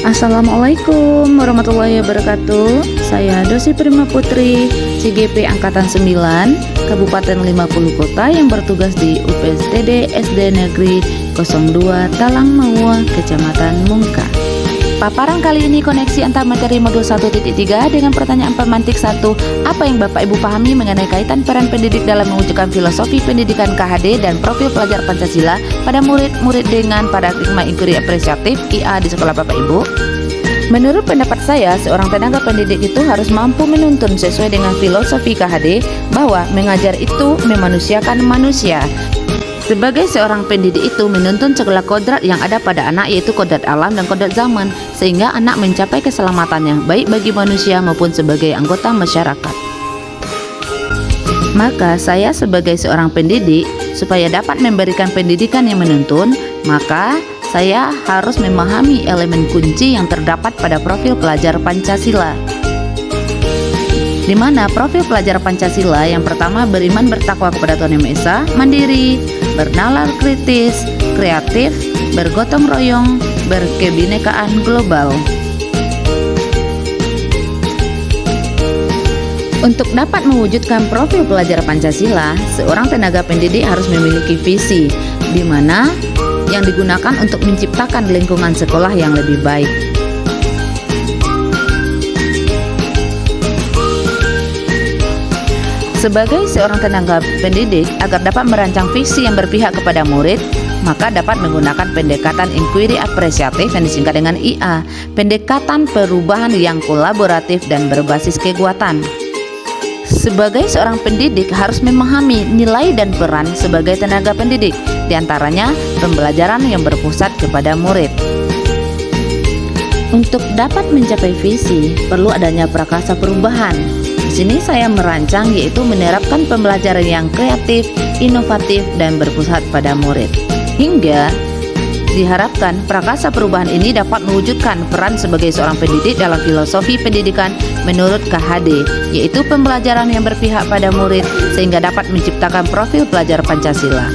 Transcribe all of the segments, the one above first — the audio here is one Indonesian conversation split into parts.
Assalamualaikum warahmatullahi wabarakatuh. Saya Dosi Prima Putri, CGP Angkatan 9, Kabupaten 50 Kota yang bertugas di UPSTD SD Negeri 02 Talangmawa, Kecamatan Mungka. Paparan kali ini koneksi antar materi modul 1.3 dengan pertanyaan pemantik 1. Apa yang Bapak Ibu pahami mengenai kaitan peran pendidik dalam mewujudkan filosofi pendidikan KHD dan profil pelajar Pancasila pada murid-murid dengan paradigma inquiry apresiatif IA di sekolah Bapak Ibu? Menurut pendapat saya, seorang tenaga pendidik itu harus mampu menuntun sesuai dengan filosofi KHD bahwa mengajar itu memanusiakan manusia. Sebagai seorang pendidik itu menuntun segala kodrat yang ada pada anak, yaitu kodrat alam dan kodrat zaman, sehingga anak mencapai keselamatannya baik bagi manusia maupun sebagai anggota masyarakat. Maka saya sebagai seorang pendidik, supaya dapat memberikan pendidikan yang menuntun, maka saya harus memahami elemen kunci yang terdapat pada profil pelajar Pancasila, di mana profil pelajar Pancasila yang pertama beriman bertakwa kepada Tuhan Yang Maha Esa, mandiri, bernalar kritis, kreatif, bergotong royong, berkebinekaan global. Untuk dapat mewujudkan profil pelajar Pancasila, seorang tenaga pendidik harus memiliki visi, di mana yang digunakan untuk menciptakan lingkungan sekolah yang lebih baik. Sebagai seorang tenaga pendidik, agar dapat merancang visi yang berpihak kepada murid, maka dapat menggunakan pendekatan inquiry apresiatif yang disingkat dengan IA, pendekatan perubahan yang kolaboratif dan berbasis kekuatan. Sebagai seorang pendidik harus memahami nilai dan peran sebagai tenaga pendidik, diantaranya pembelajaran yang berpusat kepada murid. Untuk dapat mencapai visi, perlu adanya prakasa perubahan. Di sini saya merancang, yaitu menerapkan pembelajaran yang kreatif, inovatif, dan berpusat pada murid. Hingga diharapkan prakasa perubahan ini dapat mewujudkan peran sebagai seorang pendidik dalam filosofi pendidikan menurut KHD, yaitu pembelajaran yang berpihak pada murid sehingga dapat menciptakan profil pelajar Pancasila.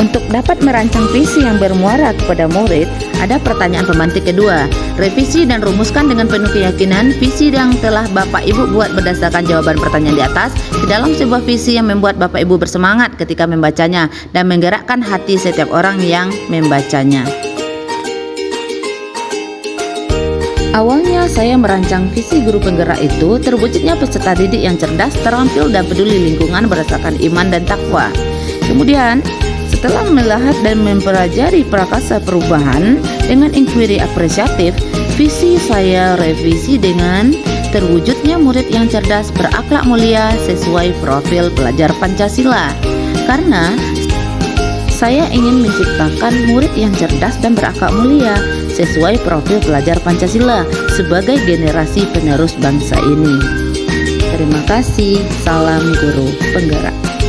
Untuk dapat merancang visi yang bermuara kepada murid, ada pertanyaan pemantik kedua. Revisi dan rumuskan dengan penuh keyakinan visi yang telah Bapak Ibu buat berdasarkan jawaban pertanyaan di atas ke dalam sebuah visi yang membuat Bapak Ibu bersemangat ketika membacanya dan menggerakkan hati setiap orang yang membacanya. Awalnya saya merancang visi guru penggerak itu terwujudnya peserta didik yang cerdas, terampil, dan peduli lingkungan berdasarkan iman dan takwa. Kemudian setelah melihat dan mempelajari prakasa perubahan dengan inquiry apresiatif, visi saya revisi dengan terwujudnya murid yang cerdas, berakhlak mulia sesuai profil pelajar Pancasila. Karena saya ingin menciptakan murid yang cerdas dan berakhlak mulia sesuai profil pelajar Pancasila sebagai generasi penerus bangsa ini. Terima kasih. Salam guru penggerak.